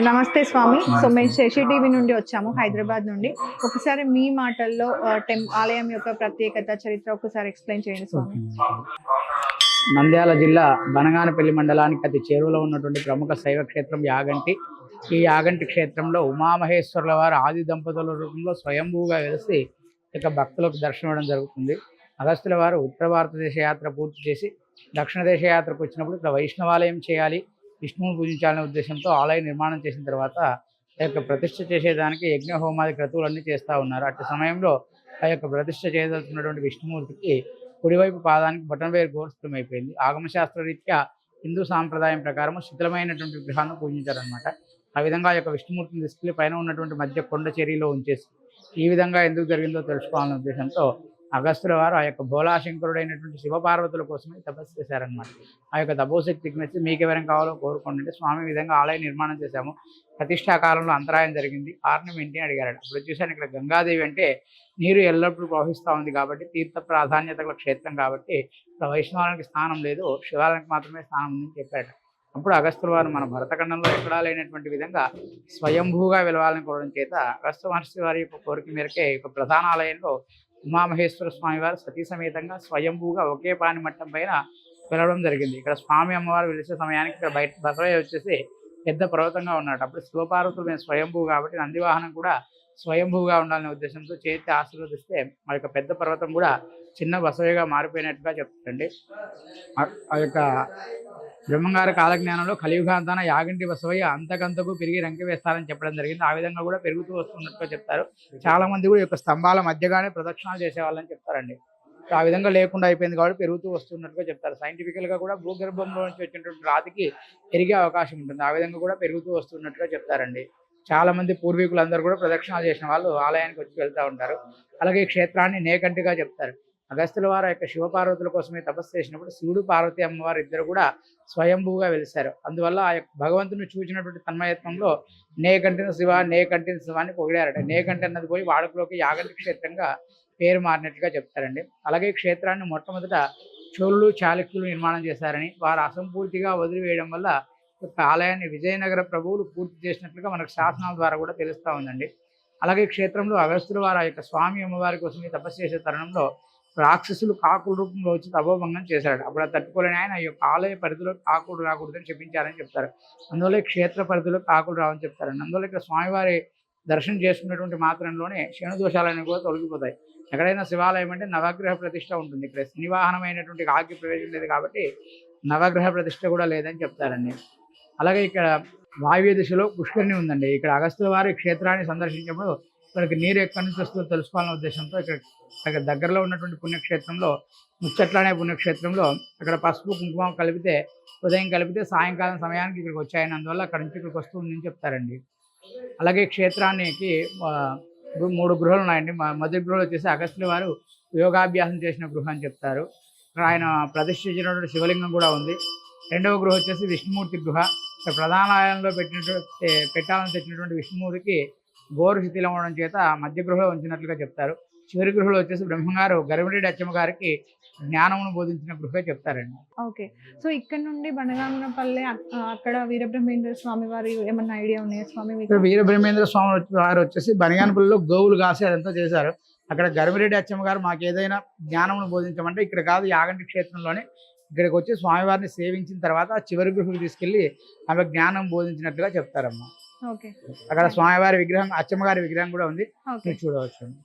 నమస్తే స్వామి. మేము శశి టీవీ నుండి వచ్చాము, హైదరాబాద్ నుండి. ఒకసారి మీ మాటల్లో ఆలయం యొక్క ప్రత్యేకత, చరిత్ర ఒకసారి ఎక్స్ప్లెయిన్ చేయండి స్వామి. నంద్యాల జిల్లా బనగానపల్లి మండలానికి అతి చేరువలో ఉన్నటువంటి ప్రముఖ శైవ క్షేత్రం యాగంటి. ఈ యాగంటి క్షేత్రంలో ఉమామహేశ్వరుల వారు ఆది దంపతుల రూపంలో స్వయంభూగా వెలిసి ఇక భక్తులకు దర్శనం ఇవ్వడం జరుగుతుంది. అగస్త్యుల వారు ఉత్తర భారతదేశ యాత్ర పూర్తి చేసి దక్షిణ దేశ యాత్రకు వచ్చినప్పుడు ఇక్కడ వైష్ణవాలయం చేయాలి, విష్ణువుని పూజించాలనే ఉద్దేశంతో ఆలయ నిర్మాణం చేసిన తర్వాత ఆ యొక్క ప్రతిష్ఠ చేసేదానికి యజ్ఞ హోమాది క్రతువులన్నీ చేస్తూ ఉన్నారు. అట్టి సమయంలో ఆ యొక్క ప్రతిష్ఠ చేయదలుచున్నటువంటి విష్ణుమూర్తికి కుడివైపు పాదానికి బొటనవేలు గోర్స్థలం అయిపోయింది. ఆగమశాస్త్ర రీత్యా హిందూ సాంప్రదాయం ప్రకారం శిథిలమైనటువంటి విగ్రహాలను పూజించారనమాట. ఆ విధంగా ఆ యొక్క విష్ణుమూర్తిని తీసుకెళ్లి పైన ఉన్నటువంటి మధ్య కొండ చెరిలో ఉంచేసి ఈ విధంగా ఎందుకు జరిగిందో తెలుసుకోవాలనే ఉద్దేశంతో అగస్త్యుల వారు ఆ యొక్క భోలాశంకరుడైనటువంటి శివపార్వతుల కోసమే తపస్సు చేశారనమాట. ఆ యొక్క తపోశక్తికి మెచ్చి మీకు ఎవరం కావాలో కోరుకోండి, స్వామి విధంగా ఆలయ నిర్మాణం చేశాము, ప్రతిష్టా కాలంలో అంతరాయం జరిగింది, కారణం ఏంటి అని అడిగారు. అప్పుడు చూశాను ఇక్కడ గంగాదేవి అంటే నీరు ఎల్లప్పుడూ ప్రవహిస్తూ ఉంది కాబట్టి తీర్థ ప్రాధాన్యత గల క్షేత్రం కాబట్టి ఇక్కడ వైష్ణవానికి స్థానం లేదు, శివాలయానికి మాత్రమే స్థానం ఉందని చెప్పాడు. అప్పుడు అగస్త్యుల వారు మన భరతఖండంలో ఎక్కడా లేనటువంటి విధంగా స్వయంభూగా వెలవాలని కోరడం చేత అగస్త్య మహర్షి వారి యొక్క కోరిక మేరకే ఈ యొక్క ప్రధాన ఆలయంలో ఉమామహేశ్వర స్వామి వారు సతీ సమేతంగా స్వయంభూగా ఒకే పాని మట్టం పైన వెలవడం జరిగింది. ఇక్కడ స్వామి అమ్మవారు వెలిసే సమయానికి ఇక్కడ బయట బసవయ్య వచ్చేసి పెద్ద పర్వతంగా ఉన్నాడు. అప్పుడు శివపార్వతులు మేము స్వయంభూ కాబట్టి నందివాహనం కూడా స్వయంభూగా ఉండాలనే ఉద్దేశంతో చేతి ఆశీర్వదిస్తే ఆ యొక్క పెద్ద పర్వతం కూడా చిన్న బసవయ్యగా మారిపోయినట్టుగా చెప్తారండి. ఆ యొక్క బ్రహ్మంగారి కాలజ్ఞానంలో కలియుగాంతాన యాగంటి బసవయ్య అంతకంతకు పెరిగి రంకి వేస్తారని చెప్పడం జరిగింది. ఆ విధంగా కూడా పెరుగుతూ వస్తున్నట్టుగా చెప్తారు. చాలా మంది కూడా ఈ యొక్క స్తంభాల మధ్యగానే ప్రదక్షిణాలు చేసేవాళ్ళని చెప్తారండి. ఆ విధంగా లేకుండా అయిపోయింది కాబట్టి పెరుగుతూ వస్తున్నట్టుగా చెప్తారు. సైంటిఫికల్గా కూడా భూగర్భంలో నుంచి వచ్చినటువంటి రాతికి పెరిగే అవకాశం ఉంటుంది. ఆ విధంగా కూడా పెరుగుతూ వస్తున్నట్టుగా చెప్తారండి. చాలా మంది పూర్వీకులందరూ కూడా ప్రదక్షిణాలు చేసిన వాళ్ళు ఆలయానికి వచ్చి వెళ్తూ ఉంటారు. అలాగే ఈ క్షేత్రాన్ని నేకంటిగా చెప్తారు. అగస్త్యుల వారు యొక్క శివపార్వతుల కోసమే తపస్సు చేసినప్పుడు శివుడు పార్వతి అమ్మవారు ఇద్దరు కూడా స్వయంభూగా వెలిశారు. అందువల్ల ఆ యొక్క భగవంతుని చూసినటువంటి తన్మయత్వంలో నేకంటిన శివ నేకంటిన శివ అని పొగిడారట. నేకంటి అన్నది పోయి వాడుకలోకి యాగంటి క్షేత్రంగా పేరు మారినట్టుగా చెప్తారండి. అలాగే క్షేత్రాన్ని మొట్టమొదట చోళులు చాళుక్యులు నిర్మాణం చేశారని, వారు అసంపూర్తిగా వదిలివేయడం వల్ల ఆలయాన్ని విజయనగర ప్రభువులు పూర్తి చేసినట్లుగా మనకు శాసనాల ద్వారా కూడా తెలుస్తూ ఉందండి. అలాగే క్షేత్రంలో అగస్త్యుల వారు ఆ యొక్క స్వామి అమ్మవారి కోసం తపస్సు చేసే తరుణంలో రాక్షసులు కాకుల రూపంలో వచ్చి తపోభంగం చేశాడు. అప్పుడు అది తట్టుకోలేని ఆయన ఈ యొక్క ఆలయ పరిధిలో కాకులు రాకూడదని చెప్పించారని చెప్తారు. అందువల్ల క్షేత్ర పరిధిలో కాకులు రావని చెప్తారండి. అందువల్ల ఇక్కడ స్వామివారి దర్శనం చేసుకున్నటువంటి మాత్రంలోనే శని దోషాలన్నీ కూడా తొలగిపోతాయి. ఎక్కడైనా శివాలయం అంటే నవగ్రహ ప్రతిష్ట ఉంటుంది. ఇక్కడ శనివాహనమైనటువంటి కాకి ప్రవేశం లేదు కాబట్టి నవగ్రహ ప్రతిష్ట కూడా లేదని చెప్తారండి. అలాగే ఇక్కడ వాయువ్య దిశలో పుష్కరిణి ఉందండి. ఇక్కడ అగస్త్యుల వారి క్షేత్రాన్ని సందర్శించినప్పుడు ఇక్కడికి నీరు ఎక్కడి నుంచి వస్తుందో తెలుసుకోవాలనే ఉద్దేశంతో ఇక్కడ దగ్గరలో ఉన్నటువంటి పుణ్యక్షేత్రంలో ముచ్చట్ల అనే పుణ్యక్షేత్రంలో అక్కడ పసుపు కుంకుమ కలిపితే ఉదయం కలిపితే సాయంకాలం సమయానికి ఇక్కడికి వచ్చాయని, అందువల్ల అక్కడ నుంచి ఇక్కడికి వస్తుందని చెప్తారండి. అలాగే క్షేత్రానికి 3 గృహాలు ఉన్నాయండి. మొదటి గృహలు వచ్చేసి అగస్త్యుల వారు యోగాభ్యాసం చేసిన గృహం అని చెప్తారు. ఆయన ప్రతిష్ఠించినటువంటి శివలింగం కూడా ఉంది. రెండవ గృహం వచ్చేసి విష్ణుమూర్తి గృహ. ప్రధాన ఆలయంలో పెట్టాలని తెచ్చినటువంటి విష్ణుమూర్తికి గోరు శిథిలం అవడం చేత మధ్య గృహలో ఉంచినట్లుగా చెప్తారు. చివరి గృహలో వచ్చేసి బ్రహ్మంగారు గరిమిరెడ్డి అచ్చమ్మ గారికి జ్ఞానమును బోధించిన గృహే చెప్తారండి. ఓకే. సో ఇక్కడ నుండి బనగానపల్లి అక్కడ వీరబ్రహ్మేంద్ర స్వామి వారి ఏమన్నా ఐడియా ఉన్నాయా స్వామి? వీరబ్రహ్మేంద్ర స్వామి వారు వచ్చేసి బనగానపల్లిలో గోవులు కాసి అదంతా చేశారు. అక్కడ గరిమిరెడ్డి అచ్చమ్మ గారు మాకు ఏదైనా జ్ఞానమును బోధించమంటే ఇక్కడ కాదు, యాగంటి క్షేత్రంలోనే ఇక్కడికి వచ్చి స్వామివారిని సేవించిన తర్వాత చివరి గృహకు తీసుకెళ్లి ఆమె జ్ఞానం బోధించినట్లుగా చెప్తారమ్మా. ఓకే. అక్కడ స్వామివారి విగ్రహం, అచ్చమ్మగారి విగ్రహం కూడా ఉంది, చూడవచ్చు.